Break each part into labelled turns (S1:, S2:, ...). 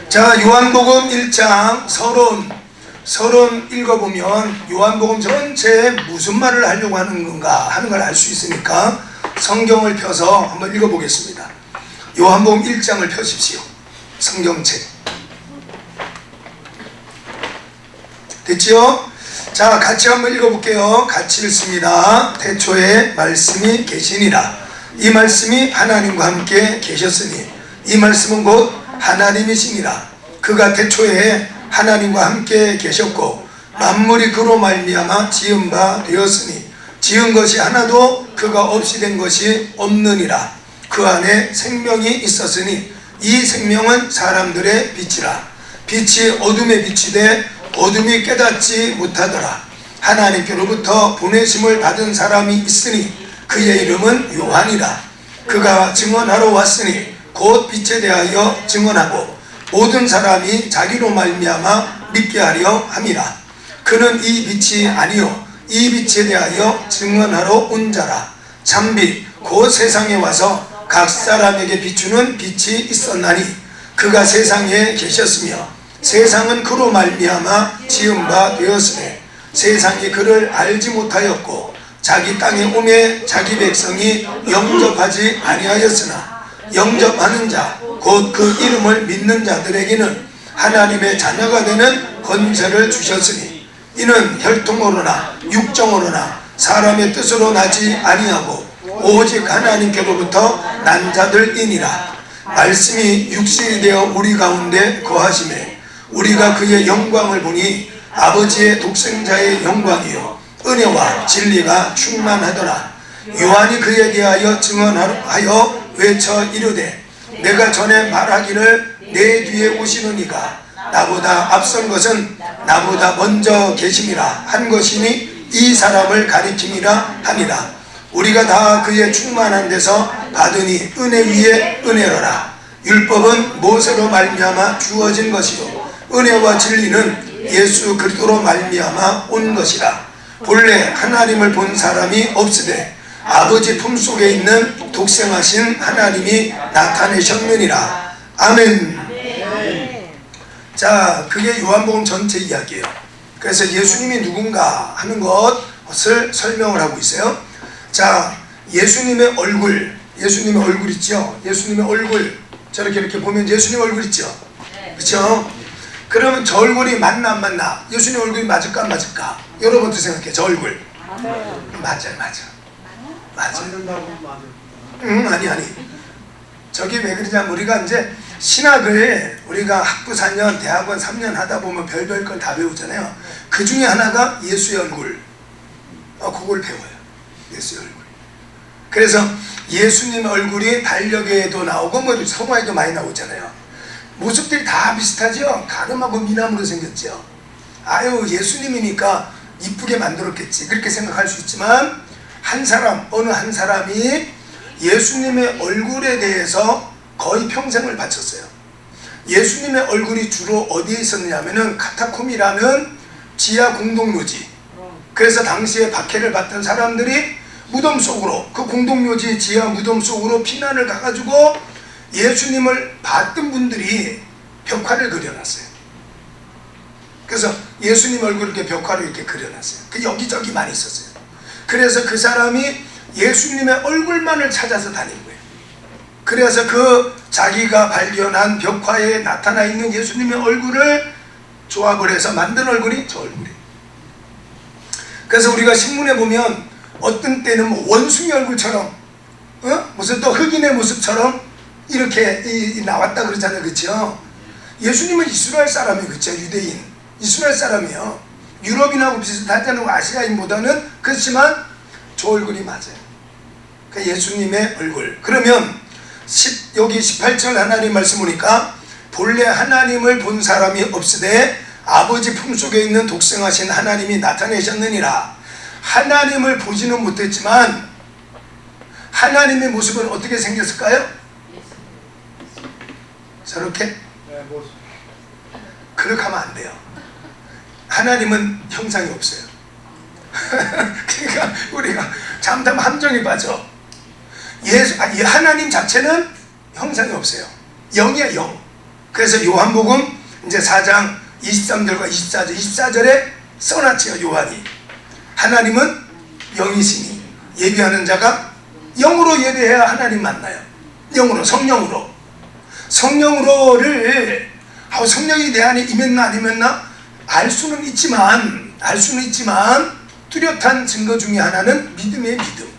S1: 자, 요한복음 1장 서론 읽어보면 요한복음 전체에 무슨 말을 하려고 하는 건가 하는 걸 알 수 있으니까 성경을 펴서 한번 읽어보겠습니다. 요한복음 1장을 펴십시오. 성경책 됐지요? 자, 같이 한번 읽어볼게요. 같이 읽습니다. 태초에 말씀이 계시니라. 이 말씀이 하나님과 함께 계셨으니 이 말씀은 곧 하나님이시니라. 그가 태초에 하나님과 함께 계셨고 만물이 그로 말미암아 지은 바 되었으니 지은 것이 하나도 그가 없이 된 것이 없느니라. 그 안에 생명이 있었으니 이 생명은 사람들의 빛이라. 빛이 어둠에 비치되 어둠이 깨닫지 못하더라. 하나님께로부터 보내심을 받은 사람이 있으니 그의 이름은 요한이라. 그가 증언하러 왔으니 곧 빛에 대하여 증언하고 모든 사람이 자기로 말미암아 믿게 하려 함이라. 그는 이 빛이 아니요 이 빛에 대하여 증언하러 온 자라. 참빛 곧 세상에 와서 각 사람에게 비추는 빛이 있었나니 그가 세상에 계셨으며 세상은 그로 말미암아 지은 바 되었으되 세상이 그를 알지 못하였고 자기 땅에 오매 자기 백성이 영접하지 아니하였으나 영접하는 자 곧 그 이름을 믿는 자들에게는 하나님의 자녀가 되는 권세를 주셨으니 이는 혈통으로나 육정으로나 사람의 뜻으로 나지 아니하고 오직 하나님께로부터 난 자들이니라. 말씀이 육신이 되어 우리 가운데 거하심에 우리가 그의 영광을 보니 아버지의 독생자의 영광이요 은혜와 진리가 충만하더라. 요한이 그에 대하여 증언하여 외쳐 이르되 내가 전에 말하기를 내 뒤에 오시는 이가 나보다 앞선 것은 나보다 먼저 계심이라 한 것이니 이 사람을 가리킴이라 하니라. 우리가 다 그의 충만한 데서 받으니 은혜 위에 은혜로라. 율법은 모세로 말미암아 주어진 것이요 은혜와 진리는 예수 그리스도로 말미암아 온 것이라. 본래 하나님을 본 사람이 없으되 아버지 품속에 있는 독생하신 하나님이 나타내셨느니라. 아멘. 자, 그게 요한복음 전체 이야기예요. 그래서 예수님이 누군가 하는 것을 설명을 하고 있어요. 자, 예수님의 얼굴 있죠? 예수님의 얼굴 저렇게 이렇게 보면 예수님 얼굴 있죠? 그렇죠? 그러면 저 얼굴이 맞나 안 맞나? 예수님 얼굴이 맞을까 안 맞을까? 여러분도 생각해. 저 얼굴 맞아. 아니 저기 왜 그러냐면 우리가 이제 신학을 우리가 학부 4년 대학원 3년 하다 보면 별별 걸 다 배우잖아요. 그 중에 하나가 예수의 얼굴, 그걸 배워요. 예수의 얼굴. 그래서 예수님의 얼굴이 달력에도 나오고 뭐 성화에도 많이 나오잖아요. 모습들이 다 비슷하죠. 가름하고 미남으로 생겼죠. 아유, 예수님이니까 이쁘게 만들었겠지 그렇게 생각할 수 있지만 어느 한 사람이 예수님의 얼굴에 대해서 거의 평생을 바쳤어요. 예수님의 얼굴이 주로 어디에 있었느냐면은 카타콤이라는 지하 공동묘지. 그래서 당시에 박해를 받던 사람들이 무덤 속으로 그 공동묘지 지하 무덤 속으로 피난을 가가지고 예수님을 봤던 분들이 벽화를 그려놨어요. 그래서 예수님 얼굴 이렇게 벽화로 이렇게 그려놨어요. 그 여기저기 많이 있었어요. 그래서 그 사람이 예수님의 얼굴만을 찾아서 다닌 거예요. 그래서 그 자기가 발견한 벽화에 나타나 있는 예수님의 얼굴을 조합을 해서 만든 얼굴이 저 얼굴이에요. 그래서 우리가 신문에 보면 어떤 때는 뭐 원숭이 얼굴처럼 무슨 또 흑인의 모습처럼 이렇게 나왔다 그러잖아요. 그렇죠? 예수님은 이스라엘 사람이에요. 그렇죠? 유대인 이스라엘 사람이에요. 유럽인하고 비슷하잖아요. 아시아인보다는. 그렇지만 저 얼굴이 맞아요. 그러니까 예수님의 얼굴. 그러면 여기 18절 하나님 말씀 보니까 본래 하나님을 본 사람이 없으되 아버지 품속에 있는 독생하신 하나님이 나타내셨느니라. 하나님을 보지는 못했지만 하나님의 모습은 어떻게 생겼을까요? 저렇게? 그렇게 하면 안 돼요. 하나님은 형상이 없어요. 그러니까 우리가 잘못하면 함정에 빠져. 하나님 자체는 형상이 없어요. 영이야, 영. 그래서 요한복음 이제 4장 23절과 24절에 써놨지요. 요한이 하나님은 영이시니 예배하는 자가 영으로 예배해야 하나님 만나요. 영으로, 성령으로를 성령이 내 안에 임했나 안 임했나 알 수는 있지만 뚜렷한 증거 중에 하나는 믿음의 믿음.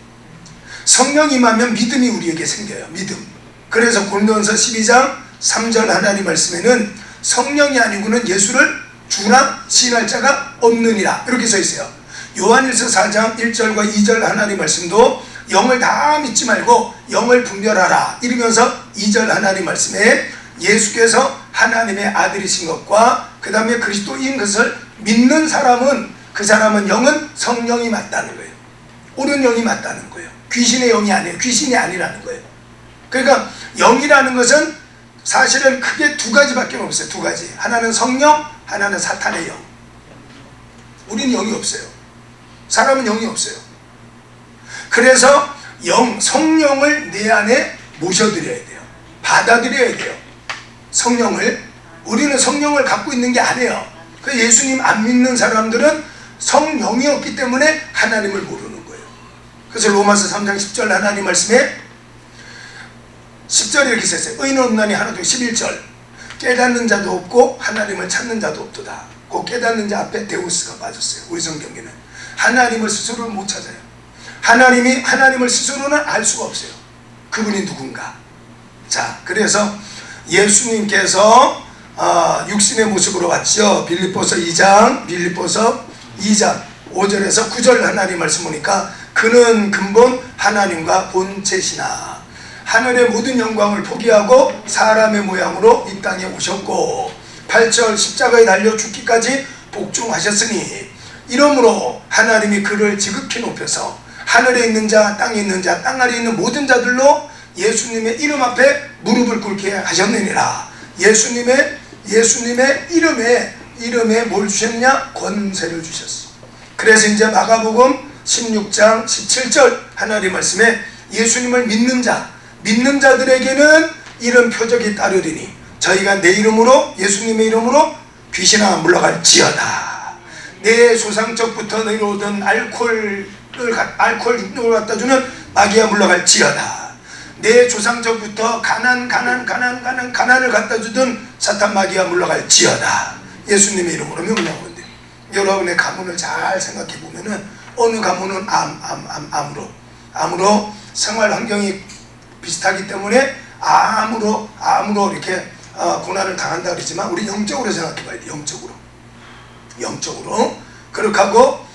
S1: 성령이 임하면 믿음이 우리에게 생겨요. 믿음. 그래서 고린도전서 12장 3절 하나님 말씀에는 성령이 아니고는 예수를 주나 시인할 자가 없느니라 이렇게 써 있어요. 요한일서 4장 1절과 2절 하나님 말씀도 영을 다 믿지 말고 영을 분별하라 이러면서 2절 하나님 말씀에 예수께서 하나님의 아들이신 것과 그 다음에 그리스도인 것을 믿는 사람은 그 사람은 영은 성령이 맞다는 거예요. 옳은 영이 맞다는 거예요. 귀신의 영이 아니에요. 귀신이 아니라는 거예요. 그러니까 영이라는 것은 사실은 크게 두 가지밖에 없어요. 두 가지. 하나는 성령, 하나는 사탄의 영. 우리는 영이 없어요. 사람은 영이 없어요. 그래서 성령을 내 안에 모셔드려야 돼요. 받아들여야 돼요. 성령을. 우리는 성령을 갖고 있는 게 아니에요. 그 예수님 안 믿는 사람들은 성령이 없기 때문에 하나님을 모르는 거예요. 그래서 로마서 3장 10절 하나님 말씀에 10절에 이렇게 썼어요. 의인 없나니 하나도 11절 깨닫는 자도 없고 하나님을 찾는 자도 없도다. 그 깨닫는 자 앞에 데우스가 빠졌어요. 우리 성경에는 하나님을 스스로를 못 찾아요. 하나님을 스스로는 알 수가 없어요. 그분이 누군가. 자, 그래서 예수님께서 육신의 모습으로 왔죠. 빌립보서 2장 5절에서 9절 하나님 말씀 보니까 그는 근본 하나님과 본체시나 하늘의 모든 영광을 포기하고 사람의 모양으로 이 땅에 오셨고 8절 십자가에 달려 죽기까지 복종하셨으니 이러므로 하나님이 그를 지극히 높여서 하늘에 있는 자, 땅에 있는 자, 땅 아래에 있는 모든 자들로 예수님의 이름 앞에 무릎을 꿇게 하셨느니라. 예수님의 이름에 뭘 주셨냐? 권세를 주셨어. 그래서 이제 마가복음 16장 17절 하나님 말씀에 예수님을 믿는 자들에게는 이런 표적이 따르리니 저희가 내 이름으로 예수님의 이름으로 귀신아 물러갈지어다. 내 조상적부터 내려오던 알코올 육력을 갖다 주는 마귀가 물러갈지어다. 내 조상적부터 가난을 갖다 주던 사탄 마귀가 물러갈지어다. 예수님의 이름으로 명령하면 돼요. 여러분의 가문을 잘 생각해 보면은 어느 가문은 암으로 생활 환경이 비슷하기 때문에 암으로 이렇게 고난을 당한다 그러지만 우리 영적으로 생각해 봐야 돼요. 영적으로 그렇게 하고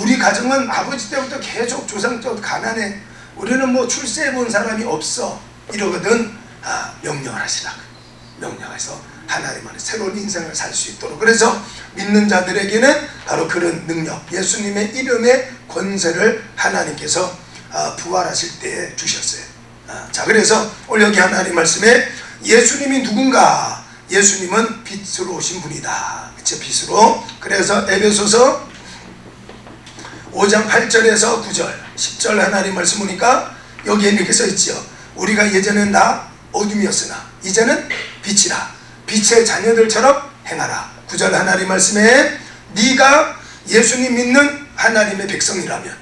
S1: 우리 가정은 아버지 때부터 계속 조상적 가난해. 우리는 뭐 출세해 본 사람이 없어 이러거든. 명령을 하시라고. 명령해서 하나님 안에 새로운 인생을 살 수 있도록. 그래서 믿는 자들에게는 바로 그런 능력, 예수님의 이름의 권세를 하나님께서 부활하실 때에 주셨어요. 자, 그래서 오늘 여기 하나님 말씀에 예수님이 누군가? 예수님은 빛으로 오신 분이다. 그쵸? 빛으로. 그래서 에베소서 5장 8절에서 9절 10절 하나님 말씀 보니까 여기에 이렇게 써있지요. 우리가 예전엔 다 어둠이었으나 이제는 빛이라. 빛의 자녀들처럼 행하라. 9절 하나님 말씀에 네가 예수님 믿는 하나님의 백성이라면,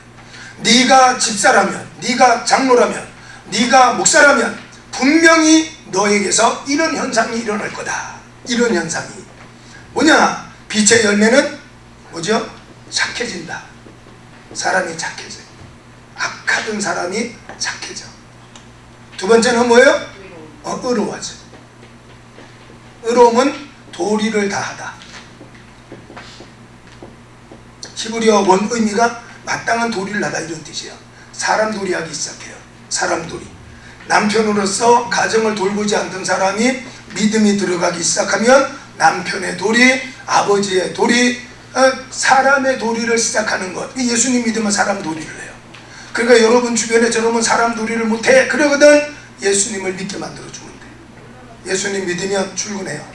S1: 네가 집사라면, 네가 장로라면, 네가 목사라면 분명히 너에게서 이런 현상이 일어날 거다. 이런 현상이 뭐냐? 빛의 열매는 뭐죠? 착해진다. 사람이 착해져요. 악하던 사람이 착해져. 두 번째는 뭐예요? 의로워져. 의로움은 도리를 다하다. 히브리어 원 의미가 마땅한 도리를 하다 이런 뜻이에요. 사람 도리하기 시작해요. 사람 도리. 남편으로서 가정을 돌보지 않던 사람이 믿음이 들어가기 시작하면 남편의 도리, 아버지의 도리, 사람의 도리를 시작하는 것. 예수님 믿으면 사람 도리를 해요. 그러니까 여러분 주변에 저러면 사람 도리를 못해 그러거든. 예수님을 믿게 만들어주면 돼. 예수님 믿으면 출근해요.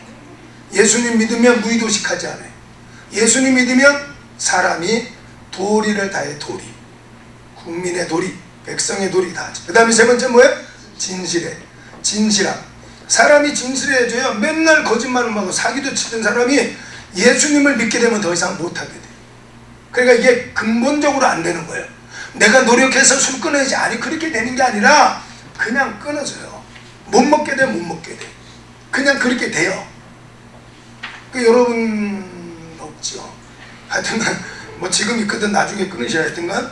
S1: 예수님 믿으면 무의도식하지 않아요. 예수님 믿으면 사람이 도리를 다해. 도리. 국민의 도리, 백성의 도리 다 하죠. 그 다음에 세 번째 뭐예요? 진실해. 진실함. 사람이 진실해져야 맨날 거짓말을 하고 사기도 치던 사람이 예수님을 믿게 되면 더 이상 못하게 돼. 그러니까 이게 근본적으로 안 되는 거예요. 내가 노력해서 술 끊어야지. 아니, 그렇게 되는 게 아니라 그냥 끊어져요. 못 먹게 돼, 못 먹게 돼. 그냥 그렇게 돼요. 여러분 없죠. 하여튼 뭐 지금 있거든 나중에 끊으셔야 했던간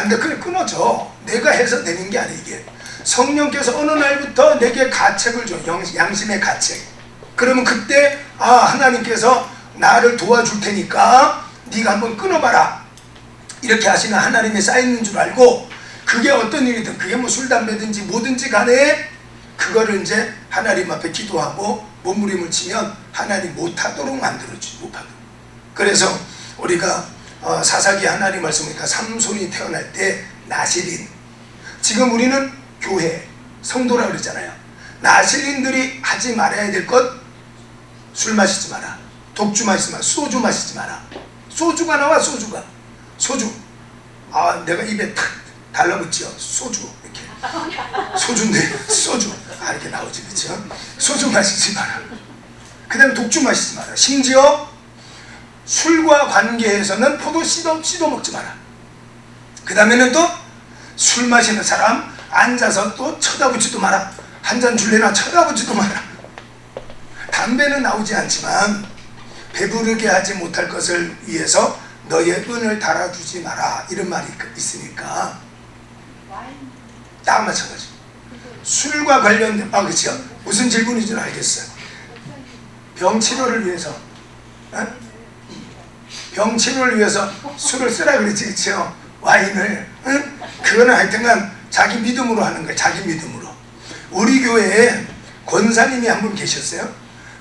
S1: 근데 그냥 끊어져. 내가 해서 되는 게 아니에요. 이게 성령께서 어느 날부터 내게 가책을 줘. 양심의 가책. 그러면 그때 하나님께서 나를 도와줄 테니까 네가 한번 끊어봐라, 이렇게 하시는 하나님의 사인인 줄 알고, 그게 어떤 일이든, 그게 뭐 술 담배든지 뭐든지 간에 그거를 이제 하나님 앞에 기도하고 몸부림을 치면 하나님 못하도록 만들어주지. 못하도록. 그래서 우리가 사사기 하나님 말씀이니까 삼손이 태어날 때 나실인, 지금 우리는 교회 성도라 그러잖아요. 나실인들이 하지 말아야 될 것, 술 마시지 마라, 독주 마시지 마라, 소주 마시지 마라. 소주가 나와. 소주 내가 입에 탁 달라붙지요. 소주 이렇게 소주인데 소주 이렇게 나오지. 그렇죠? 소주 마시지 마라. 그 다음에 독주 마시지 마라. 심지어 술과 관계에서는 포도 씨도 먹지 마라. 그 다음에는 또 술 마시는 사람 앉아서 또 쳐다보지도 마라. 한 잔 줄래나 쳐다보지도 마라. 담배는 나오지 않지만 배부르게 하지 못할 것을 위해서 너의 은을 달아두지 마라, 이런 말이 있으니까 딱 마찬가지. 술과 관련된 그렇죠. 무슨 질문인 줄 알겠어요. 병 치료를 위해서 병 치료를 위해서 술을 쓰라 그랬지. 그렇죠. 와인을. 그거는 하여튼간 자기 믿음으로 하는 거예요. 자기 믿음으로. 우리 교회에 권사님이 한 분 계셨어요.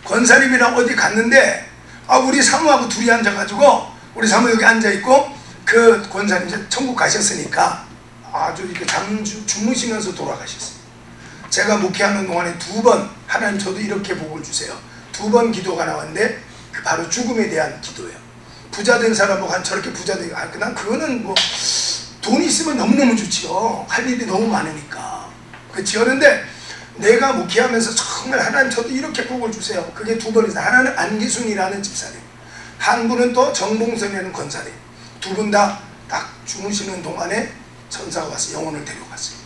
S1: 권사님이랑 어디 갔는데 우리 사모하고 둘이 앉아가지고, 우리 사모 여기 앉아있고, 그 권사님 이제 천국 가셨으니까 아주 이렇게 주무시면서 돌아가셨어요. 제가 목회하는 동안에 2번 하나님 저도 이렇게 복을 주세요. 2번 기도가 나왔는데 그 바로 죽음에 대한 기도예요. 부자 된 사람하고 저렇게 부자 되고, 난 그거는 뭐 돈 있으면 너무너무 좋지요. 할 일이 너무 많으니까. 그렇지. 그런데 내가 목회하면서 정말 하나님 저도 이렇게 복을 주세요. 그게 2번 있어요. 하나는 안기순이라는 집사님, 한 분은 또 정봉선이라는 권사님. 2분 다 딱 주무시는 동안에 천사가 와서 영혼을 데려갔어요.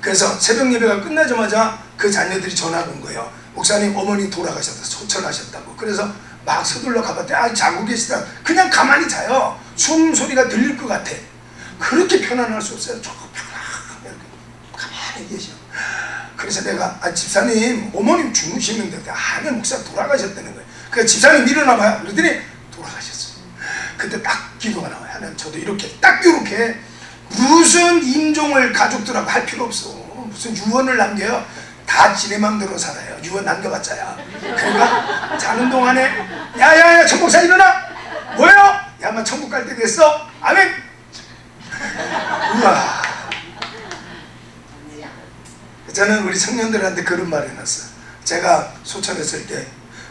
S1: 그래서 새벽 예배가 끝나자마자 그 자녀들이 전화가 온 거예요. 목사님, 어머니 돌아가셨다, 소천하셨다고. 그래서 막 서둘러 가봤더니 자고 계시다. 그냥 가만히 자요. 숨소리가 들릴 것 같아. 그렇게 편안할 수 없어요. 조금 편안하게 가만히 계셔. 그래서 내가 집사님, 어머님 주무시는데 목사 돌아가셨다는 거예요. 그래서 집사님 일어나봐요. 그러더니 돌아가셨어요. 그때 딱 기도가 나와요. 하나님 저도 이렇게 딱 이렇게, 무슨 임종을 가족들하고 할 필요 없어. 무슨 유언을 남겨요. 다 지네 맘대로 살아요. 유언 남겨봤자야. 그러니까 자는 동안에 야야야 천목사 일어나. 뭐예요? 야마 천국 갈 때 됐어. 아멘. 우와. 저는 우리 청년들한테 그런 말 해놨어요. 제가 소천했을 때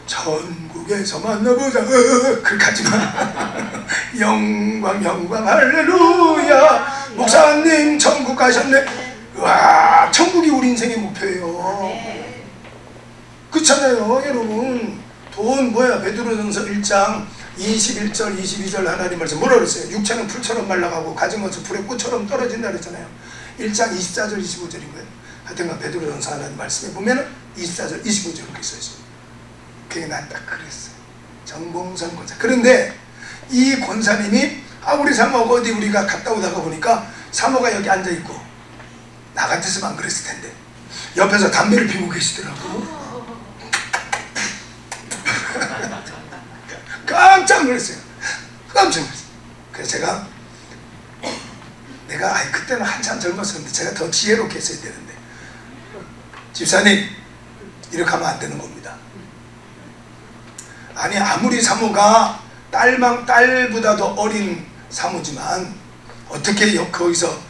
S1: 천국에서 만나보자. 그렇게 하지마. 영광 할렐루야. 목사님 천국 가셨네. 와, 천국이 우리 인생의 목표예요. 그렇잖아요 여러분. 돈 베드로전서 1장 21절 22절 하나님 말씀 뭐라 그랬어요? 육체는 풀처럼 말라가고 가진 것은 불의 꽃처럼 떨어진다 그랬잖아요. 1장 24절 25절인 거예요. 하여튼간 베드로전서 하나님 말씀에 보면은 24절 25절 그렇게 써있어요. 그게 난 딱 그랬어요. 정봉선 권사. 그런데 이 권사님이 우리 사모하고 어디 우리가 갔다 오다가 보니까 사모가 여기 앉아있고, 나 같았으면 안 그랬을 텐데 옆에서 담배를 피우고 계시더라고. 깜짝 놀랐어요. 그래서 내가 그때는 한참 젊었었는데 제가 더 지혜롭게 했어야 되는데, 집사님 이렇게 하면 안 되는 겁니다. 아니 아무리 사모가 딸보다도 어린 사모지만 어떻게 거기서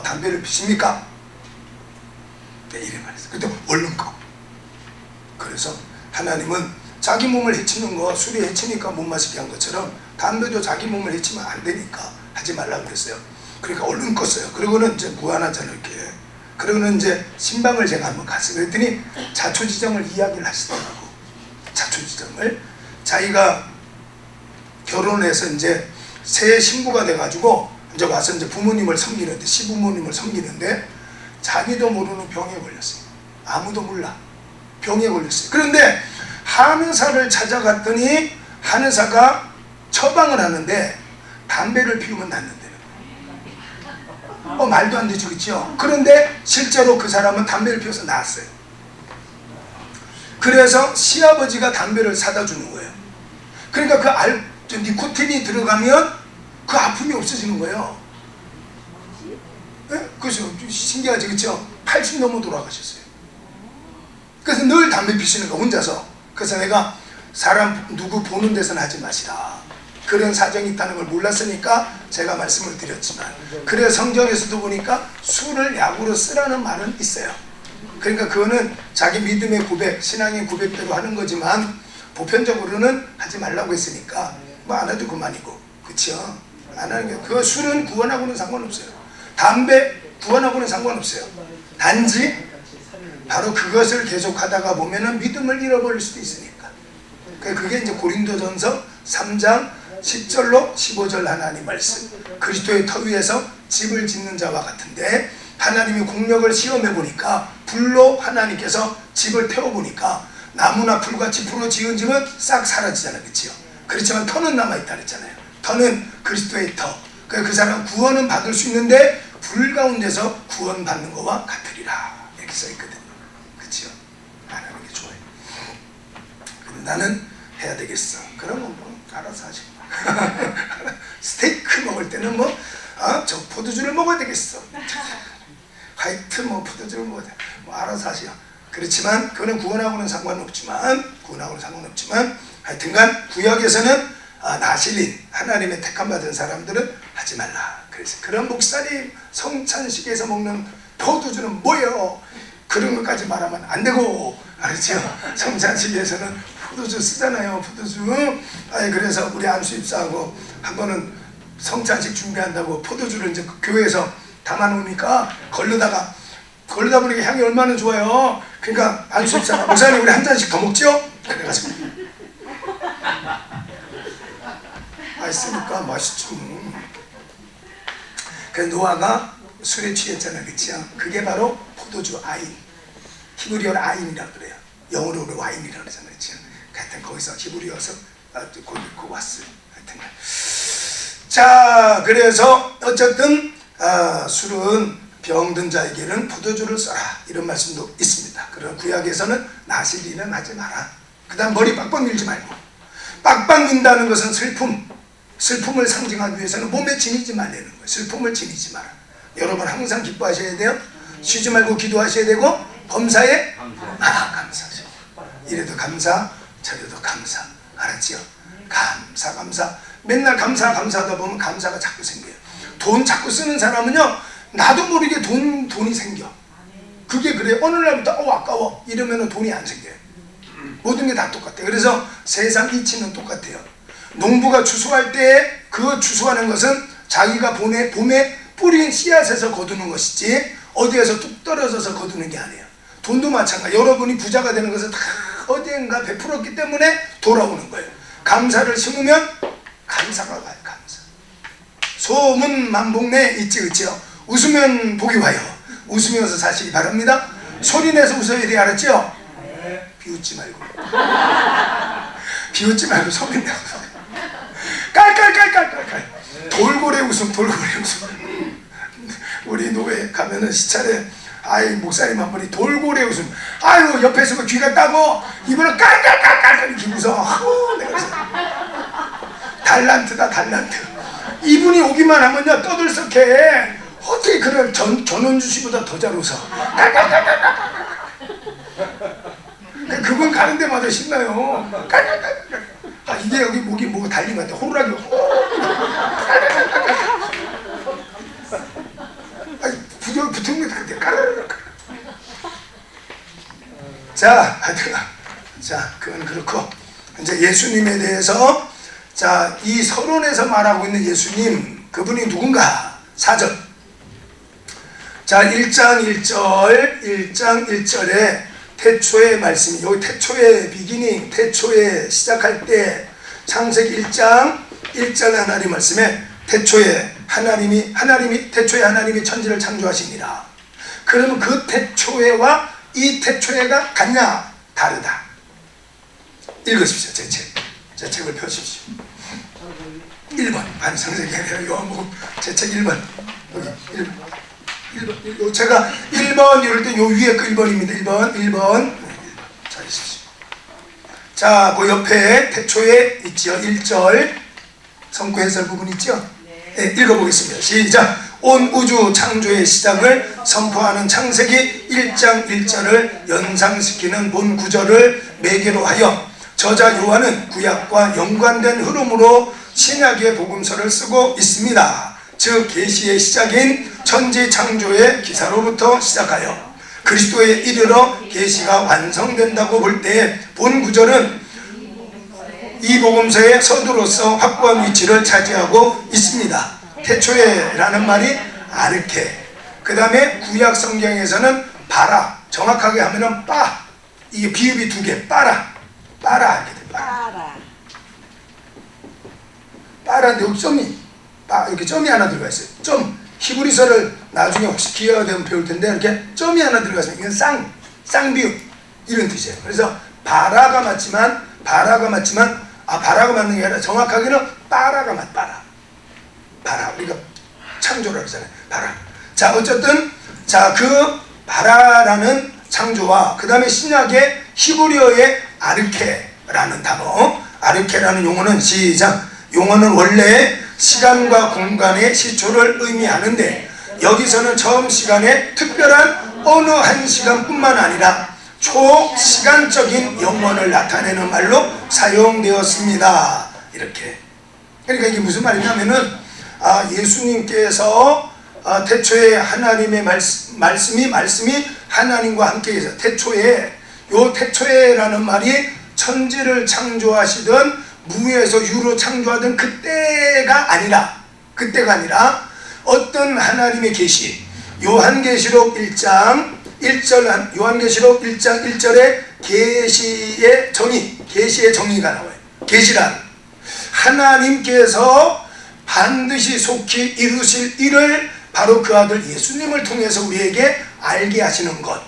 S1: 담배를 피십니까? 네, 이래 말했어요. 근데 얼른 꺼. 그래서 하나님은 자기 몸을 해치는 거, 술이 해치니까 못 마시게 한 것처럼 담배도 자기 몸을 해치면 안 되니까 하지 말라고 그랬어요. 그러니까 얼른 껐어요. 그리고는 이제 무한하잖아요. 이렇게 그러고는 이제 신방을 제가 한번 갔어요. 그랬더니 자초지정을 이야기를 하시더라고. 자초지정을. 자기가 결혼해서 이제 새 신부가 돼가지고 이제 와서 이제 부모님을 섬기는데, 시부모님을 섬기는데 자기도 모르는 병에 걸렸어요. 아무도 몰라. 병에 걸렸어요. 그런데 한의사를 찾아갔더니 한의사가 처방을 하는데 담배를 피우면 낫는데요. 말도 안 되죠, 그렇죠? 그런데 실제로 그 사람은 담배를 피워서 나았어요. 그래서 시아버지가 담배를 사다 주는 거예요. 그러니까 그 니코틴이 들어가면 그 아픔이 없어지는 거예요. 네? 그죠? 신기하지, 그렇죠? 80 넘어 돌아가셨어요. 그래서 늘 담배 피시는 거 혼자서. 그래서 내가 사람 누구 보는 데서는 하지 마시라. 그런 사정이 있다는 걸 몰랐으니까 제가 말씀을 드렸지만, 그래 성경에서도 보니까 술을 약으로 쓰라는 말은 있어요. 그러니까 그거는 자기 믿음의 고백, 신앙의 고백대로 하는 거지만 보편적으로는 하지 말라고 했으니까 뭐 안 해도 그만이고, 그렇죠? 안 하는 게, 그 술은 구원하고는 상관없어요. 담배 구원하고는 상관없어요. 단지 바로 그것을 계속하다가 보면은 믿음을 잃어버릴 수도 있으니까. 그게 이제 고린도전서 3장 10절로 15절 하나님 말씀. 그리스도의 터 위에서 집을 짓는 자와 같은데, 하나님이 공력을 시험해 보니까 불로 하나님께서 집을 태워 보니까 나무나 풀같이 불어 지은 집은 싹 사라지잖아요, 그렇죠? 그렇지만 터는 남아 있다 그랬잖아요. 터는 그리스도의 터. 그 사람은 구원은 받을 수 있는데 불 가운데서 구원 받는 거와 같으리라, 이렇게 써 있거든요. 그렇죠? 안 하는 게 좋아요. 근데 나는 해야 되겠어. 그러면 뭐 알아서 하시고. 스테이크 먹을 때는 저 포도주를 먹어야 되겠어. 하여튼 포도주를 먹어야 돼. 알아서 하시오. 그렇지만 그거는 구원하고는 상관없지만 하여튼간 구약에서는 나실린 하나님의 택함 받은 사람들은 하지 말라. 그래서 그런 목사님 성찬식에서 먹는 포도주는 뭐예요? 그런 것까지 말하면 안 되고, 알았죠? 성찬식에서는 포도주 쓰잖아요, 포도주. 그래서 우리 안수입사하고 한 번은 성찬식 준비한다고 포도주를 이제 교회에서 담아놓으니까 걸르다 보니까 향이 얼마나 좋아요. 그러니까 안수입사가 목사님 우리 한 잔씩 더 먹죠? 그래가지고 맛있으니까 맛있죠. 그래서 노아가 술에 취했잖아요, 그렇죠? 그게 바로 포도주 아인, 히브리어로 아인이라고 그래요. 영어로 와인이라고 그러잖아요, 그렇죠? 하여튼 거기서 히브리어서 거기 왔어요. 하여튼 자, 그래서 어쨌든 술은 병든 자에게는 포도주를 써라, 이런 말씀도 있습니다. 그러나 구약에서는 나시리는 하지 마라. 그 다음 머리 빡빡 밀지 말고. 빡빡 민다는 것은 슬픔을 상징하기 위해서는 몸에 지니지 말라는 거예요. 슬픔을 지니지 마라. 여러분 항상 기뻐하셔야 돼요. 쉬지 말고 기도하셔야 되고, 범사에 감사하셔야 돼요. 이래도 감사, 저래도 감사. 알았지요? 감사. 맨날 감사하다 보면 감사가 자꾸 생겨요. 돈 자꾸 쓰는 사람은요, 나도 모르게 돈이 생겨. 그게 그래요. 어느 날부터 아까워 이러면 돈이 안 생겨요. 모든 게 다 똑같아요. 그래서 세상 이치는 똑같아요. 농부가 추수할 때 그 추수하는 것은 자기가 봄에 뿌린 씨앗에서 거두는 것이지 어디에서 뚝 떨어져서 거두는 게 아니에요. 돈도 마찬가지. 여러분이 부자가 되는 것은 다 어디엔가 베풀었기 때문에 돌아오는 거예요. 감사를 심으면 감사가 와요. 감사. 소문 만복내 있지, 그치요? 웃으면 복이 와요. 웃으면서 사시기 바랍니다. 소리내서 웃어야 돼, 알았죠? 비웃지 말고 소리내서 깔깔깔깔깔깔. 돌고래 웃음. 우리 노예 가면은 시찰에 목사님 한 분이 돌고래 웃음. 옆에서 귀가 따고 이번엔 깔깔깔깔 이렇게 웃어. 내가 달란트다, 달란트. 이분이 오기만 하면요 떠들썩해. 어떻게 그럴 전원주 씨보다 더 잘 웃어. 그분 가는 데마다 신나요. 이게 여기 목이 뭐가 달리면 안 돼. 호루라기 붙은 게 같아. 자, 그건 그렇고, 이제 예수님에 대해서, 자, 이 서론에서 말하고 있는 예수님, 그분이 누군가? 4절. 자, 1장 1절에 태초의 말씀이, 여기 태초의 비기닝, 태초에 시작할 때 창세기 1장 1절 하나님 말씀에 태초에 태초에 하나님이 천지를 창조하십니다. 그러면 그 태초에와 이 태초에가 같냐? 다르다. 읽으십시오. 제 책을 펴십시오. 1번 창세기 아니라 요한복음 제 책 1번 여기 1번 제가 1번 이럴 때 요 위에 그 1번입니다. 1번 찾으십시오. 자, 그 옆에 태초에 있죠. 1절 성구 해설 부분 있죠? 네, 읽어보겠습니다. 시작. 온 우주 창조의 시작을 선포하는 창세기 1장 1절을 연상시키는 본 구절을 매개로 하여 저자 요한은 구약과 연관된 흐름으로 신약의 복음서를 쓰고 있습니다. 즉 계시의 시작인 천지 창조의 기사로부터 시작하여 그리스도에 이르러 계시가 완성된다고 볼 때 본 구절은 이 복음서의 서두로서 확고한 위치를 차지하고 있습니다. 태초에라는 말이 아르케, 그 다음에 구약 성경에서는 바라, 정확하게 하면은 빠, 이게 비읍이 두 개, 빠라 이렇게 돼. 빠라인데 여기 이렇게 점이 하나 들어가 있어요. 점. 히브리서를 나중에 혹시 기회가 되면 배울 텐데 이렇게 점이 하나 들어가 있어요. 이건 쌍비읍 이런 뜻이에요. 그래서 바라가 맞지만 바라가 맞는 게 아니라 정확하게는 빠라가 바라. 우리가 창조라 그러잖아요. 바라. 자, 어쨌든 그 바라라는 창조와 그 다음에 신약의 히브리어의 아르케라는 단어, 아르케라는 용어는 시작. 용어는 원래 시간과 공간의 시초를 의미하는데 여기서는 처음 시간에 특별한 어느 한 시간뿐만 아니라 초시간적인 영원을 나타내는 말로 사용되었습니다. 이렇게. 그러니까 이게 무슨 말이냐면은 예수님께서 태초에 하나님의 말씀이 하나님과 함께 계셔. 태초에라는 말이 천지를 창조하시던 무에서 유로 창조하던 그때가 아니라 어떤 하나님의 계시, 요한계시록 1장 1절에 계시의 정의가 나와요. 계시란 하나님께서 반드시 속히 이루실 일을 바로 그 아들 예수님을 통해서 우리에게 알게 하시는 것.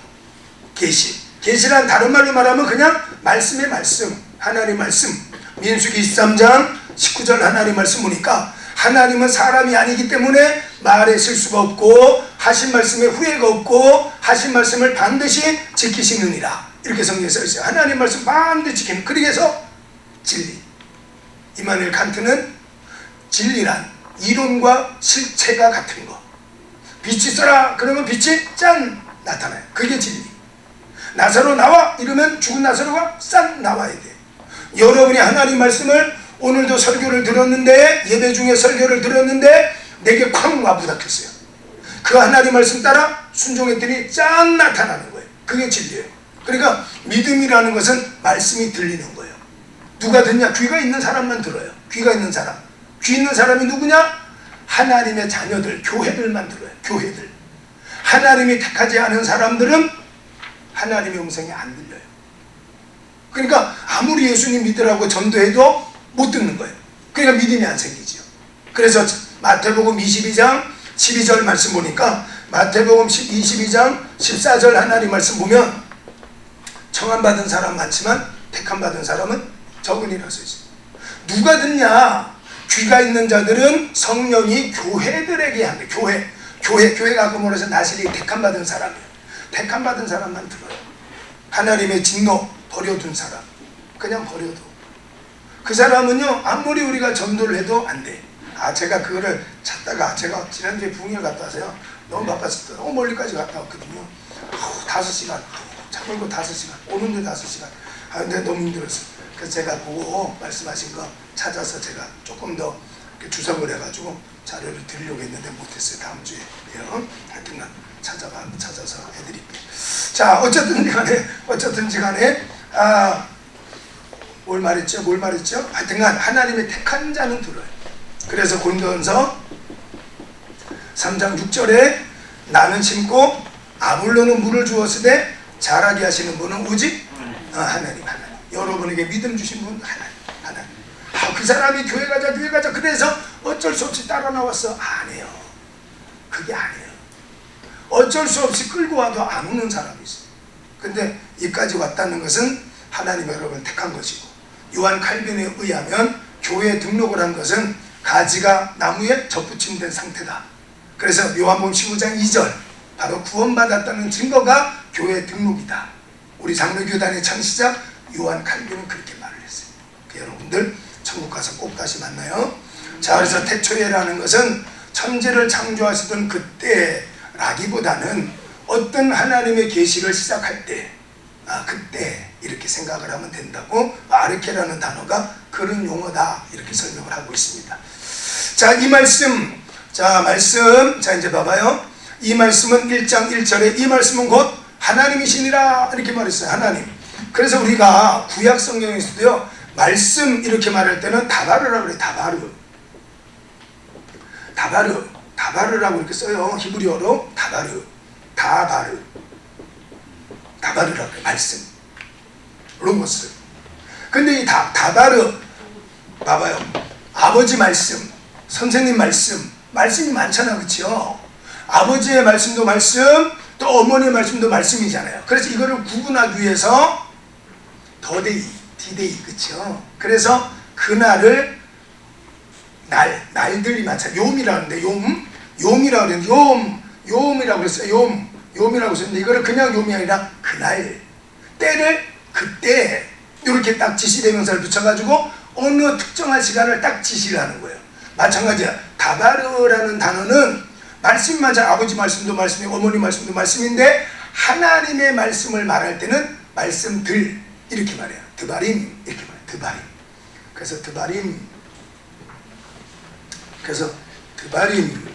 S1: 계시란 다른 말로 말하면 그냥 말씀의 말씀, 하나님 말씀. 민수기 23장 19절 하나님 말씀 보니까 하나님은 사람이 아니기 때문에 말에 실수가 없고 하신 말씀에 후회가 없고 하신 말씀을 반드시 지키시느니라. 이렇게 성경에 써 있어요. 하나님 말씀 반드시 지키는. 그래서 진리. 이마누엘 칸트는 진리란 이론과 실체가 같은 거. 빛이 있어라 그러면 빛이 짠 나타나요. 그게 진리. 나사로 나와 이러면 죽은 나사로가 싹 나와야 돼. 여러분이 하나님 말씀을 오늘도 설교를 들었는데, 예배 중에 설교를 들었는데 내게 쾅 와부닥혔어요. 그 하나님 말씀 따라 순종했더니 짠 나타나는 거예요. 그게 진리예요. 그러니까 믿음이라는 것은 말씀이 들리는 거예요. 누가 듣냐? 귀가 있는 사람만 들어요. 귀가 있는 사람. 귀 있는 사람이 누구냐? 하나님의 자녀들, 교회들만 들어요. 교회들. 하나님이 택하지 않은 사람들은 하나님의 음성이 안 들려요. 그러니까 아무리 예수님 믿으라고 전도해도 못 듣는 거예요. 그러니까 믿음이 안 생기지요. 그래서 마태복음 22장 12절 말씀 보니까 마태복음 22장 14절 하나님 말씀 보면 청함받은 사람 많지만 택함받은 사람은 적으니라 써있어요. 누가 듣냐? 귀가 있는 자들은 성령이 교회들에게 한대. 교회가 그 뭐라서 나실이 택함받은 사람이에요. 택함받은 사람만 들어요. 하나님의 진노 버려둔 사람, 그냥 버려도 그 사람은요 아무리 우리가 전도를 해도 안 돼. 제가 그거를 찾다가 제가 지난주에 부흥회 갔다 와서요 너무 바빴을 때 너무 멀리까지 갔다 왔거든요. 5시간 차 몰고 5시간 오는데 5시간. 근데 너무 힘들었어요. 그래서 제가 보고 말씀하신 거 찾아서 제가 조금 더 주석을 해가지고 자료를 드리려고 했는데 못했어요. 다음 주에 하여튼간 찾아서 해드릴게요. 자, 어쨌든지 간에 뭘 말했죠? 하여튼간 하나님의 택한 자는 들어요. 그래서 고린도전서 3장 6절에 나는 심고 아볼로는 물을 주었으되 자라게 하시는 분은 오직 하나님. 여러분에게 믿음 주신 분 하나님. 그 사람이 교회 가자 그래서 어쩔 수 없이 따라 나왔어. 아니에요. 그게 아니에요. 어쩔 수 없이 끌고 와도 안 오는 사람이 있어요. 근데 이까지 왔다는 것은 하나님이 여러분을 택한 것이고, 요한 칼빈에 의하면 교회에 등록을 한 것은 가지가 나무에 접붙임된 상태다. 그래서 요한복음 15장 2절, 바로 구원받았다는 증거가 교회 등록이다. 우리 장로교단의 창시자 요한 칼빈은 그렇게 말을 했어요. 여러분들 천국 가서 꼭 다시 만나요. 자, 그래서 태초에라는 것은 천지를 창조하시던 그때라기보다는 어떤 하나님의 계시를 시작할 때, 그때 이렇게 생각을 하면 된다고 아르케라는 단어가 그런 용어다 이렇게 설명을 하고 있습니다. 자, 이 말씀, 자 이제 봐봐요. 이 말씀은 1장 1절에 이 말씀은 곧 하나님이시니라 이렇게 말했어요. 하나님. 그래서 우리가 구약 성경에서도요, 말씀 이렇게 말할 때는 다바르라고 그래요. 다바르라고 이렇게 써요. 히브리어로 다바르라고 그래요. 말씀, 로고스. 근데 이 다바르 봐봐요. 아버지 말씀, 선생님 말씀이 많잖아, 그렇죠? 아버지의 말씀도 말씀, 또 어머니의 말씀도 말씀이잖아요. 그래서 이거를 구분하기 위해서 더데이, 디데이, 그렇죠? 그래서 그날을 날들이 많잖아요. 요미라고 하는데 요미라고 그랬는데 요미라고 그랬어요. 요미라고 했는데 이거를 그냥 요미 아니라 그날, 때를 그때 이렇게 딱 지시대명사를 붙여가지고 어느 특정한 시간을 딱 지시를 하는 거예요. 마찬가지야. 다바르라는 단어는 말씀이 맞아. 아버지 말씀도 말씀이고 어머니 말씀도 말씀인데 하나님의 말씀을 말할 때는 말씀들 이렇게 말해요. 드바림 이렇게 말해요. 드바림. 그래서 드바림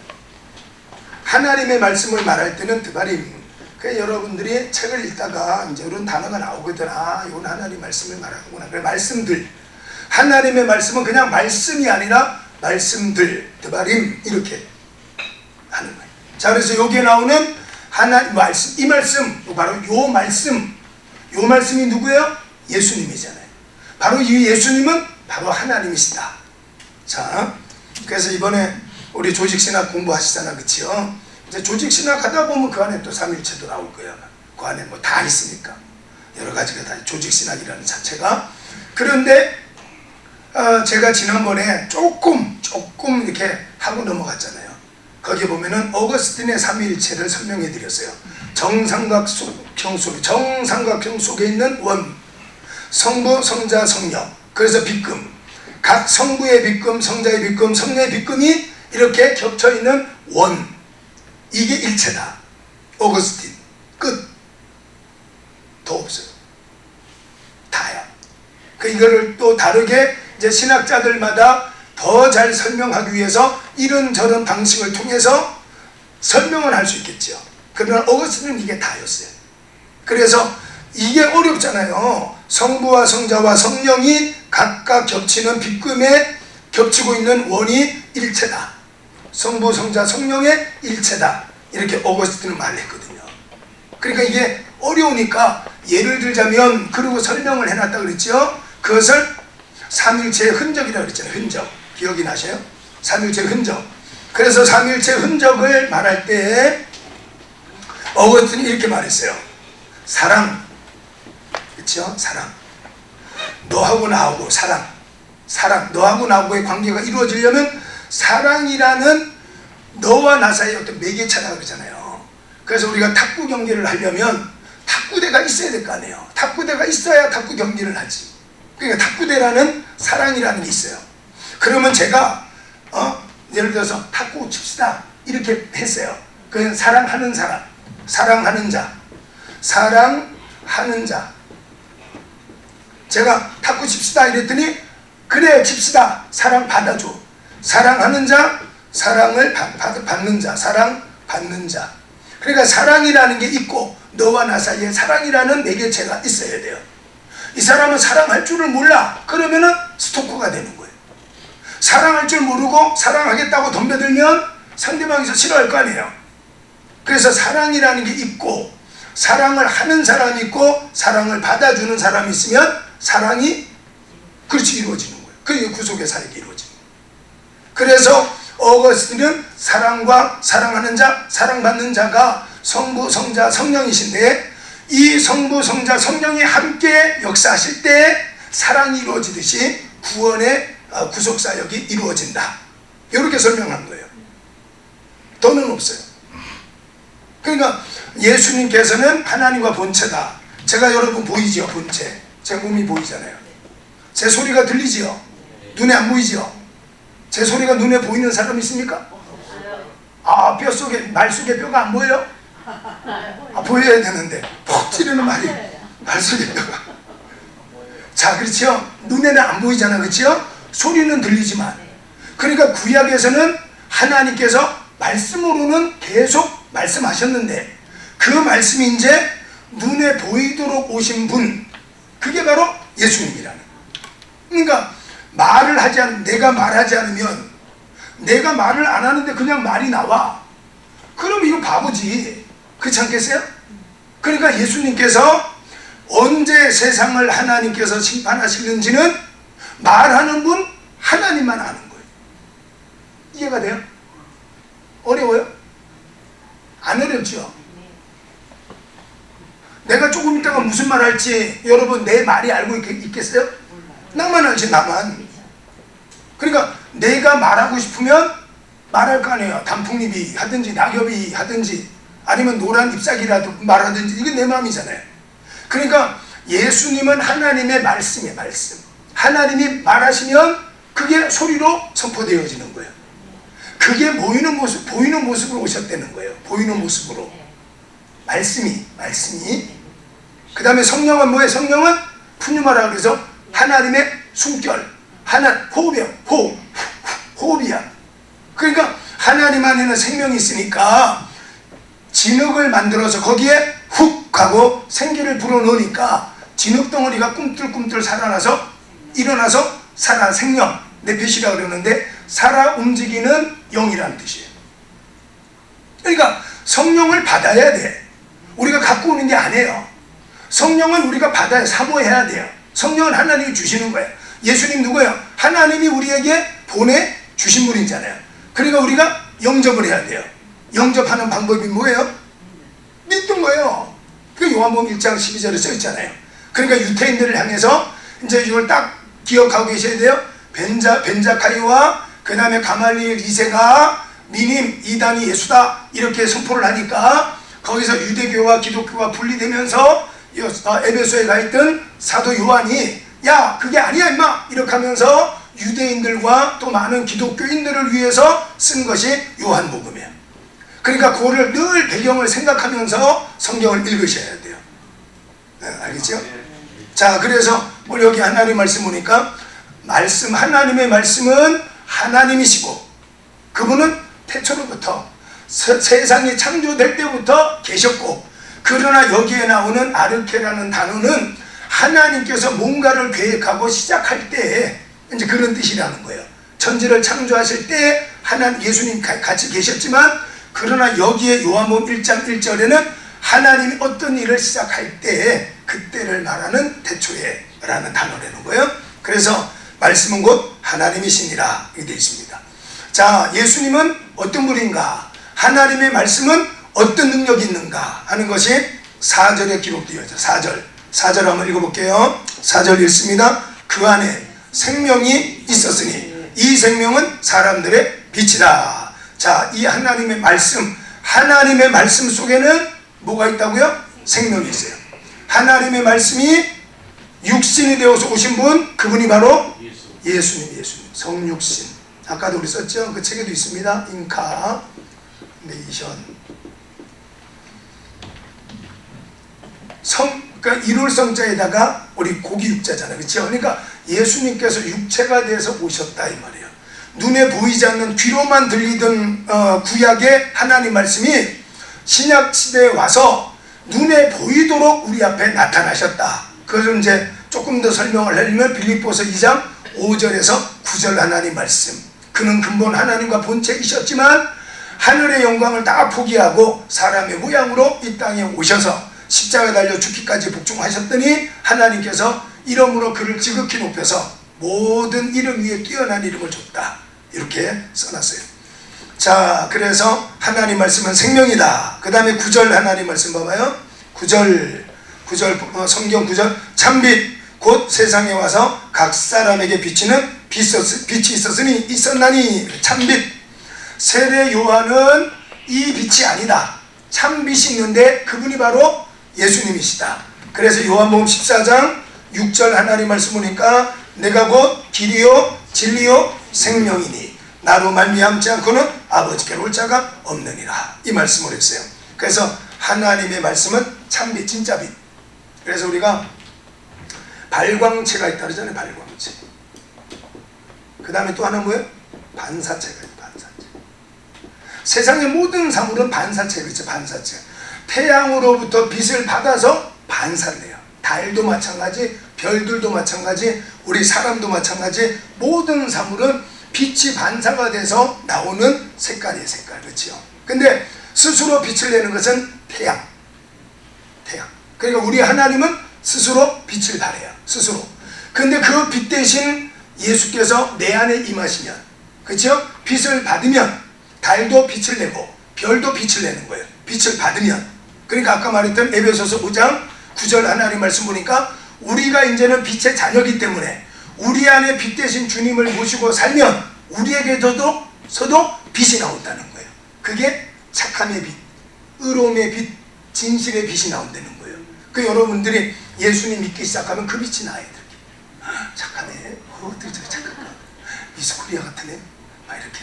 S1: 하나님의 말씀을 말할 때는 드바림. 그러니까 여러분들이 책을 읽다가 이제 이런 단어가 나오거든. 이건 하나님 말씀을 말하는구나. 그래, 말씀들. 하나님의 말씀은 그냥 말씀이 아니라 말씀들, 드바림 이렇게 하는 거예요. 자, 그래서 여기에 나오는 하나님 말씀, 이 말씀, 바로 요 말씀이 누구예요? 예수님이잖아요. 바로 이 예수님은 바로 하나님이시다. 자, 그래서 이번에 우리 조직신학 공부하시잖아, 그치요? 이제 조직신학 하다 보면 그 안에 또 삼일체도 나올 거예요. 그 안에 뭐 다 있으니까 여러 가지가 다 조직신학이라는 자체가. 그런데 제가 지난번에 조금 이렇게 하고 넘어갔잖아요. 거기에 보면은 어거스틴의 삼위일체를 설명해 드렸어요. 정삼각형 속에 있는 원, 성부, 성자, 성령. 그래서 빗금, 각 성부의 빗금, 성자의 빗금, 성령의 빗금이 이렇게 겹쳐 있는 원, 이게 일체다. 어거스틴 끝. 더 없어요. 다야. 이거를 또 다르게 이제 신학자들마다 더 잘 설명하기 위해서 이런저런 방식을 통해서 설명을 할 수 있겠죠. 그러나 어거스틴은 이게 다였어요. 그래서 이게 어렵잖아요. 성부와 성자와 성령이 각각 겹치는 빗금에 겹치고 있는 원이 일체다. 성부, 성자, 성령의 일체다. 이렇게 어거스틴은 말했거든요. 그러니까 이게 어려우니까 예를 들자면, 그리고 설명을 해놨다 그랬죠. 그것을 삼일체의 흔적이라고 그랬잖아요. 흔적. 기억이 나셔요? 삼일체의 흔적. 그래서 삼일체의 흔적을 말할 때 어거스틴이 이렇게 말했어요. 사랑. 그렇죠? 사랑. 너하고 나하고 사랑. 너하고 나하고의 관계가 이루어지려면 사랑이라는 너와 나 사이의 어떤 매개체라고 그러잖아요. 그래서 우리가 탁구 경기를 하려면 탁구대가 있어야 될 거 아니에요. 탁구대가 있어야 탁구 경기를 하지. 그러니까 탁구대라는 사랑이라는 게 있어요. 그러면 제가 예를 들어서 탁구 칩시다 이렇게 했어요. 그건 사랑하는 사람, 사랑하는 자. 제가 탁구 칩시다 이랬더니 그래 칩시다. 사랑 받아줘. 사랑하는 자, 사랑을 받는 자, 사랑 받는 자. 그러니까 사랑이라는 게 있고 너와 나 사이에 사랑이라는 매개체가 있어야 돼요. 이 사람은 사랑할 줄을 몰라. 그러면은 스토커가 되는 거예요. 사랑할 줄 모르고 사랑하겠다고 덤벼들면 상대방에서 싫어할 거 아니에요. 그래서 사랑이라는 게 있고, 사랑을 하는 사람이 있고, 사랑을 받아주는 사람이 있으면 사랑이 그렇지 이루어지는 거예요. 그게 구속의 사역이 이루어지는 거예요. 그래서 어거스틴은 사랑과 사랑하는 자, 사랑받는 자가 성부, 성자, 성령이신데, 이 성부, 성자, 성령이 함께 역사하실 때 사랑이 이루어지듯이 구원의 구속사역이 이루어진다. 이렇게 설명한 거예요. 더는 없어요. 그러니까 예수님께서는 하나님과 본체다. 제가 여러분 보이죠? 본체. 제 몸이 보이잖아요. 제 소리가 들리지요? 눈에 안 보이지요? 제 소리가 눈에 보이는 사람 있습니까? 아, 뼈 속에, 말 속에 뼈가 안 보여요? 아, 보여야 되는데 푹 찌르는 말이 말 속에 뼈가. 자, 그렇죠? 눈에는 안 보이잖아, 그렇죠? 소리는 들리지만. 그러니까 구약에서는 하나님께서 말씀으로는 계속 말씀하셨는데, 그 말씀이 이제 눈에 보이도록 오신 분, 그게 바로 예수님이라는. 그러니까 말을 하지 않으면, 내가 말하지 않으면, 내가 말을 안 하는데 그냥 말이 나와, 그럼 이거 바보지. 그렇지 않겠어요? 그러니까 예수님께서 언제 세상을 하나님께서 심판하시는지는 말하는 분 하나님만 아는 거예요. 이해가 돼요? 어려워요? 안 어렵죠? 내가 조금 있다가 무슨 말 할지 여러분 내 말이 알고 있겠어요? 나만 알지, 나만. 그러니까 내가 말하고 싶으면 말할 거 아니에요. 단풍잎이 하든지 낙엽이 하든지 아니면 노란 잎사귀라도 말하든지, 이게 내 마음이잖아요. 그러니까 예수님은 하나님의 말씀이에요. 말씀. 하나님이 말하시면 그게 소리로 선포되어지는 거예요. 그게 보이는 모습으로 오셨다는 거예요. 보이는 모습으로. 말씀이. 그 다음에 성령은 뭐예요? 성령은 푸뉴마라 그래서 하나님의 숨결, 호흡이야. 그러니까 하나님 안에는 생명이 있으니까 진흙을 만들어서 거기에 훅 하고 생기를 불어넣으니까 진흙덩어리가 꿈틀꿈틀 일어나서 살아, 생명, 네핏이라고 그러는데 살아 움직이는 영이라는 뜻이에요. 그러니까 성령을 받아야 돼. 우리가 갖고 오는 게 아니에요. 성령은 우리가 받아야, 사모해야 돼요. 성령은 하나님이 주시는 거예요. 예수님 누구예요? 하나님이 우리에게 보내주신 분이잖아요. 그러니까 우리가 영접을 해야 돼요. 영접하는 방법이 뭐예요? 믿는 거예요. 그 요한복음 1장 12절에 써 있잖아요. 그러니까 유태인들을 향해서 이제 이걸 딱 기억하고 계셔야 돼요. 벤자카이와 그 다음에 가말리엘 2세가 미님, 이단이 예수다 이렇게 선포를 하니까 거기서 유대교와 기독교가 분리되면서 에베소에 가 있던 사도 요한이 야, 그게 아니야 임마 이렇게 하면서 유대인들과 또 많은 기독교인들을 위해서 쓴 것이 요한복음이에요. 그러니까 그거를 늘 배경을 생각하면서 성경을 읽으셔야 돼요. 네, 알겠죠? 자, 그래서 우리 여기 하나님 말씀 보니까 하나님의 말씀은 하나님이시고 그분은 태초로부터 세상이 창조될 때부터 계셨고, 그러나 여기에 나오는 아르케라는 단어는 하나님께서 뭔가를 계획하고 시작할 때 이제 그런 뜻이라는 거예요. 천지를 창조하실 때 예수님 같이 계셨지만, 그러나 여기에 요한복음 1장 1절에는 하나님이 어떤 일을 시작할 때 그때를 말하는 태초에 라는 단어라는 거예요. 그래서 말씀은 곧 하나님이시니라 이렇게 되어 있습니다. 자, 예수님은 어떤 분인가, 하나님의 말씀은 어떤 능력이 있는가 하는 것이 4절에 기록되어 있죠. 4절 한번 읽어볼게요. 4절 읽습니다. 그 안에 생명이 있었으니 이 생명은 사람들의 빛이다. 자, 이 하나님의 말씀 속에는 뭐가 있다고요? 생명이 있어요. 하나님의 말씀이 육신이 되어서 오신 분, 그분이 바로 예수님. 성육신. 아까도 우리 썼죠? 그 책에도 있습니다. 인카네이션. 그러니까 일월성자에다가 우리 고기 육자잖아요. 그렇죠? 그러니까 예수님께서 육체가 돼서 오셨다 이 말이에요. 눈에 보이지 않는 귀로만 들리던 구약의 하나님 말씀이 신약 시대에 와서 눈에 보이도록 우리 앞에 나타나셨다. 그것을 이제 조금 더 설명을 하려면 빌립보서 2장 5절에서 9절 하나님 말씀. 그는 근본 하나님과 본체이셨지만 하늘의 영광을 다 포기하고 사람의 모양으로 이 땅에 오셔서 십자가 달려 죽기까지 복종하셨더니 하나님께서 이름으로 그를 지극히 높여서 모든 이름 위에 뛰어난 이름을 줬다. 이렇게 써놨어요. 자, 그래서 하나님 말씀은 생명이다. 그 다음에 9절 하나님 말씀 봐봐요. 9절 성경 9절 참빛 곧 세상에 와서 각 사람에게 비치는 빛이 있었나니 참빛. 세례 요한은 이 빛이 아니다. 참빛이 있는데 그분이 바로 예수님이시다. 그래서 요한복음 14장 6절 하나님 말씀 보니까 내가 곧 길이요 진리요 생명이니 나로 말미암지 않고는 아버지께로 올 자가 없느니라. 이 말씀을 했어요. 그래서 하나님의 말씀은 참빛, 진짜 빛. 그래서 우리가 발광체가 있다 그러잖아요. 발광체. 그 다음에 또 하나 뭐예요? 반사체가 있어요. 반사체. 세상의 모든 사물은 반사체가 있죠. 반사체. 태양으로부터 빛을 받아서 반사를 해요. 달도 마찬가지, 별들도 마찬가지, 우리 사람도 마찬가지. 모든 사물은 빛이 반사가 돼서 나오는 색깔이에요. 색깔. 그렇죠? 근데 스스로 빛을 내는 것은 태양. 그러니까 우리 하나님은 스스로 빛을 발해요. 스스로. 근데 그 빛 대신 예수께서 내 안에 임하시면, 그렇죠? 빛을 받으면 달도 빛을 내고 별도 빛을 내는 거예요. 빛을 받으면. 그러니까 아까 말했던 에베소서 5장 9절 하나님 말씀 보니까 우리가 이제는 빛의 자녀이기 때문에 우리 안에 빛 대신 주님을 모시고 살면 우리에게서도 빛이 나온다는 거예요. 그게 착함의 빛, 의로움의 빛, 진실의 빛이 나온다는 거예요. 그 여러분들이 예수님 믿기 시작하면 그 빛이 나야 돼. 착하네. 어떻게 저렇게 착할까? 미스코리아 같으네. 막 이렇게.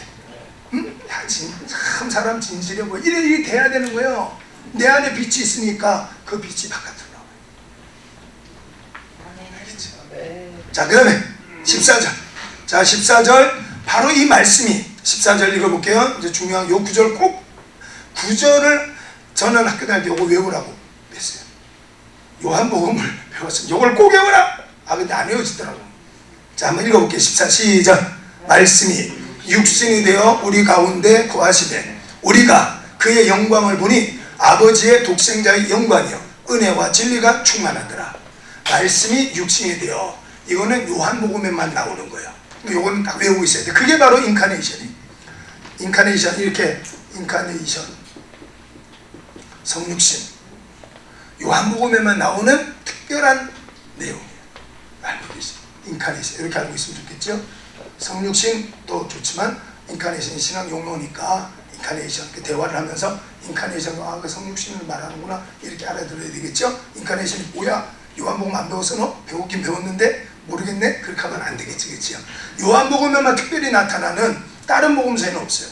S1: 응? 야, 참 사람 진실해 보여. 이래 돼야 되는 거예요. 내 안에 빛이 있으니까 그 빛이 바깥으로 나와요. 자, 그 다음에 14절. 자, 14절. 바로 이 말씀이 14절 읽어볼게요. 이제 중요한 요 9절 꼭 9절을 저는 학교 다닐 때 요거 외우라고 했어요. 요한복음을 배웠어요. 요걸 꼭 외우라. 근데 안 외워지더라고. 자, 한번 읽어볼게요. 14 시작. 말씀이 육신이 되어 우리 가운데 거하시되 우리가 그의 영광을 보니 아버지의 독생자의 영광이요 은혜와 진리가 충만하더라. 말씀이 육신이 되어, 이거는 요한복음에만 나오는 거예요. 요거는 딱 외우고 있어야 돼. 그게 바로 인카네이션이. 인카네이션, 이렇게 인카네이션, 성육신. 요한복음에만 나오는 특별한 내용이에요. 인카네이션, 이렇게 알고 있으면 좋겠죠. 성육신 또 좋지만 인카네이션이 신학 용어니까 인카네이션, 이렇게 대화를 하면서 인카네이션, 그 성육신을 말하는구나, 이렇게 알아들어야 되겠죠. 인카네이션이 뭐야? 요한복음 안 배워서 너? 배우긴 배웠는데 모르겠네? 그렇게 하면 안 되겠지, 그렇죠? 요한복음에만 특별히 나타나는 다른 복음서에는 없어요.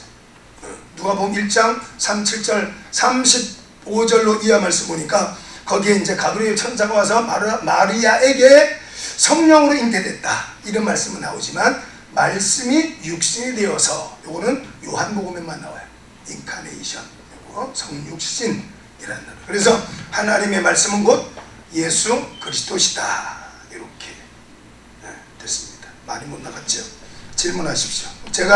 S1: 누가복음 1장 37절 35절로 이하 말씀 보니까 거기에 이제 가브리엘 천사가 와서 마리아에게 성령으로 잉태됐다, 이런 말씀은 나오지만 말씀이 육신이 되어서, 요거는 요한복음에만 나와요. 인카네이션, 요거 성육신이라는 단어. 그래서 하나님의 말씀은 곧 예수 그리스도시다. 이렇게 됐습니다. 많이 못 나갔죠? 질문하십시오. 제가